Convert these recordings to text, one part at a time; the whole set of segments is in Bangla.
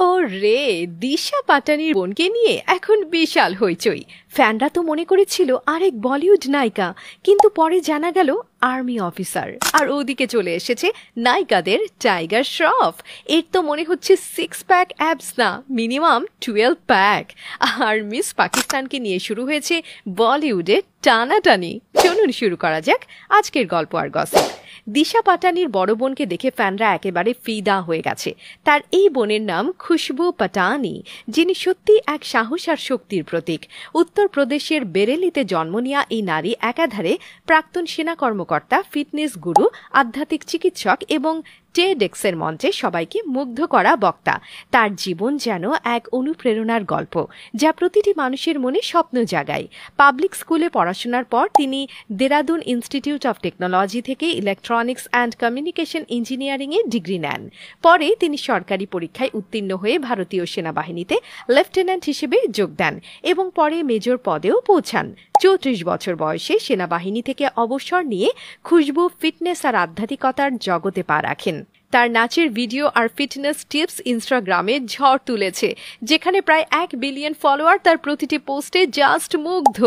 ও রে, দিশা পাটানির বোনকে নিয়ে এখন বিশাল হইচই। ফ্যানরা তো মনে করেছিল আরেক বলিউড নায়িকা, কিন্তু পরে জানা গেল আর্মি অফিসার। আর ওদিকে চলে এসেছে নায়িকাদের টাইগার শ্রফ। এর তো মনে হচ্ছে 6 প্যাক অ্যাবস না, মিনিমাম 12 প্যাক। আর মিস পাকিস্তানকে নিয়ে শুরু হয়েছে বলিউডে টানাটানি। চলুন শুরু করা যাক আজকের গল্প আর গসিপ। দিশা পাটানির বড় বোনকে দেখে ফ্যানরা একেবারে ফিদা হয়ে গেছে। তার এই বোনের নাম খুশবু পাটানি, যিনি সত্যি এক সাহস আর শক্তির প্রতীক। উত্তরপ্রদেশের বেরেলিতে জন্ম নেওয়া এই নারী একাধারে প্রাক্তন সেনা কর্মকর্তা, ফিটনেস গুরু, আধ্যাত্মিক চিকিৎসক এবং টেডেক্সের মঞ্চে সবাইকে মুগ্ধ করা বক্তা। তার জীবন যেন এক অনুপ্রেরণার গল্প, যা প্রতিটি মানুষের মনে স্বপ্ন জাগায়। পাবলিক স্কুলে পড়াশোনার পর তিনি দেরাদুন ইনস্টিটিউট অফ টেকনোলজি থেকে ইলেকট্রনিক্স অ্যান্ড কমিউনিকেশন ইঞ্জিনিয়ারিংয়ে ডিগ্রি নেন। পরে তিনি সরকারি পরীক্ষায় উত্তীর্ণ হয়ে ভারতীয় সেনাবাহিনীতে লেফটেন্যান্ট হিসেবে যোগ দেন এবং পরে মেজর পদেও পৌঁছান। 34 বছর বয়সে সেনাবাহিনী থেকে অবসর নিয়ে খুশবু ফিটনেস আর আধ্যাত্মিকতার জগতে পা রাখেন। তার নাচের ভিডিও আর ফিটনেস টিপস ইনস্টাগ্রামে ঝড় তুলেছে, যেখানে প্রায় 1 বিলিয়ন ফলোয়ার তার প্রতিটি পোস্টে জাস্ট মুগ্ধ।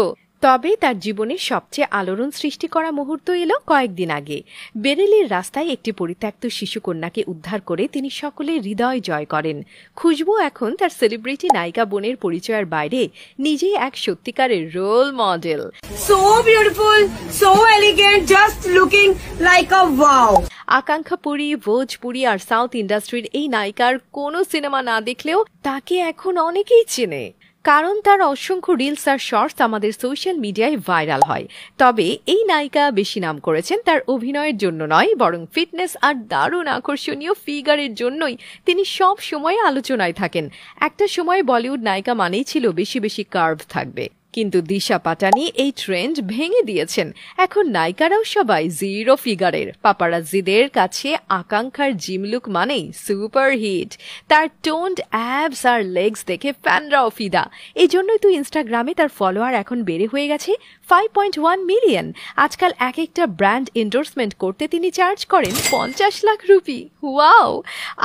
তবে তার জীবনে সবচেয়ে আলোড়ন সৃষ্টি করা মুহূর্ত এলো কয়েকদিন আগে। বেরেলির রাস্তায় একটি পরিত্যক্ত শিশুকন্যাকে উদ্ধার করে তিনি সকলের হৃদয় জয় করেন। খুশবু এখন তার সেলিব্রিটি নায়িকা বোনের পরিচয়ের বাইরে নিজেই এক সত্যিকারের role model. So beautiful, so elegant, just looking like a wow. Akanksha Puri, Bhojpuri R south ইন্ডাস্ট্রির এই নায়িকার কোনো সিনেমা না দেখলেও তাকে এখন অনেকেই চেনে, কারণ তার অসংখ্য রিলস আর শর্টস আমাদের সোশ্যাল মিডিয়ায় ভাইরাল হয়। তবে এই নায়িকা বেশি নাম করেছেন তার অভিনয়ের জন্য নয়, বরং ফিটনেস আর দারুণ আকর্ষণীয় ফিগারের জন্যই তিনি সব সময় আলোচনায় থাকেন। একটা সময় বলিউড নায়িকা মানেই ছিল বেশি বেশি কার্ভ থাকবে, কিন্তু দিশা পাটানি এই ট্রেন্ড ভেঙে দিয়েছেন। এখন নায়িকারাও সবাই জিরো ফিগারের। পাপারাজ্জিদের কাছে আকাঙ্ক্ষার জিম লুক মানেই সুপার হিট। তার টোন্ড অ্যাবস আর লেগস দেখে ফ্যানরাও ফিদা। এই জন্যই তো ইনস্টাগ্রামে তার ফলোয়ার এখন বেড়ে হয়ে গেছে 5.1 মিলিয়ন। আজকাল এক একটা ব্র্যান্ড এন্ডোর্সমেন্ট করতে তিনি চার্জ করেন 50 লাখ রুপি। ওয়াও!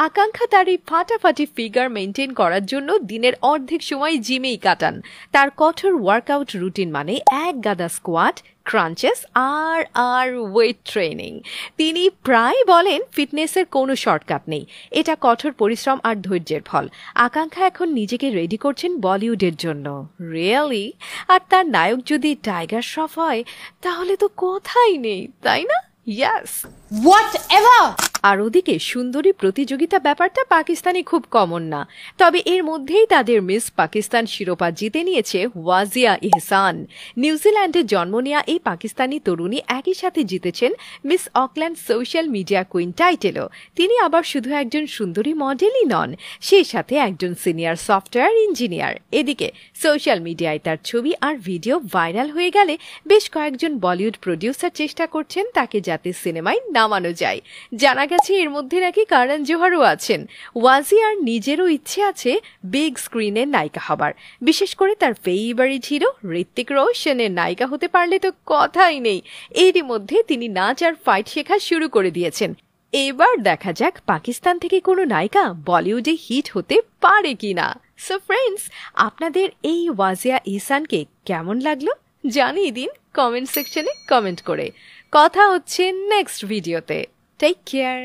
আকাঙ্ক্ষা তার এই ফাটাফাটি ফিগার মেনটেন করার জন্য দিনের অর্ধেক সময় জিমেই কাটান। তার কঠোর ওয়ার্কআউট রুটিন মানে এক গাদা স্কোয়াট, ক্রাঞ্চেস আর ওয়েট ট্রেনিং। তিনি প্রায় বলেন ফিটনেসের কোনো শর্টকাট নেই, এটা কঠোর পরিশ্রম আর ধৈর্যের ফল। আকাঙ্ক্ষা এখন নিজেকে রেডি করছেন বলিউডের জন্য। রিয়েলি? আর তার নায়ক যদি টাইগার শ্রফ হয় তাহলে তো কথাই নেই, তাই না? Yes, whatever. আর ওদিকে সুন্দরী প্রতিযোগিতা ব্যাপারটা পাকিস্তানে খুব কমন না। তবে এর মধ্যেই তাদের মিস পাকিস্তান শিরোপা জিতে নিয়েছে ওয়াজিয়া ইহসান। নিউজিল্যান্ডে জন্ম নেওয়া এই পাকিস্তানি তরুণী একই সাথে জিতেছেন Miss Auckland social media queen টাইটেলও। তিনি আবার শুধু একজন সুন্দরী মডেলই নন, সেই সাথে একজন সিনিয়র সফটওয়্যার ইঞ্জিনিয়ার। এদিকে সোশ্যাল মিডিয়ায় তার ছবি আর ভিডিও ভাইরাল হয়ে গেলে বেশ কয়েকজন বলিউড প্রডিউসার চেষ্টা করছেন তাকে যাতে সিনেমায় নামানো যায়। জানা গেছে এর মধ্যে নাকি করণ জোহরও আছেন। ওয়াজিয়ার নিজেরও ইচ্ছে আছে বিগ স্ক্রিনের নায়িকা হবার, বিশেষ করে তার ফেভারিট হিরো ঋত্বিক রোশনের নায়িকা হতে পারলে তো কথাই নেই। এরই মধ্যে তিনি নাচ আর ফাইট শেখা শুরু করে দিয়েছেন। এবার দেখা যাক পাকিস্তান থেকে কোনো নায়িকা বলিউডে হিট হতে পারে কিনা। সো ফ্রেন্ডস, আপনাদের এই ওয়াজিয়া ইহসানকে কেমন লাগলো জানিয়ে দিন কমেন্ট সেকশনে কমেন্ট করে। কথা হচ্ছে নেক্সট ভিডিওতে। Take care.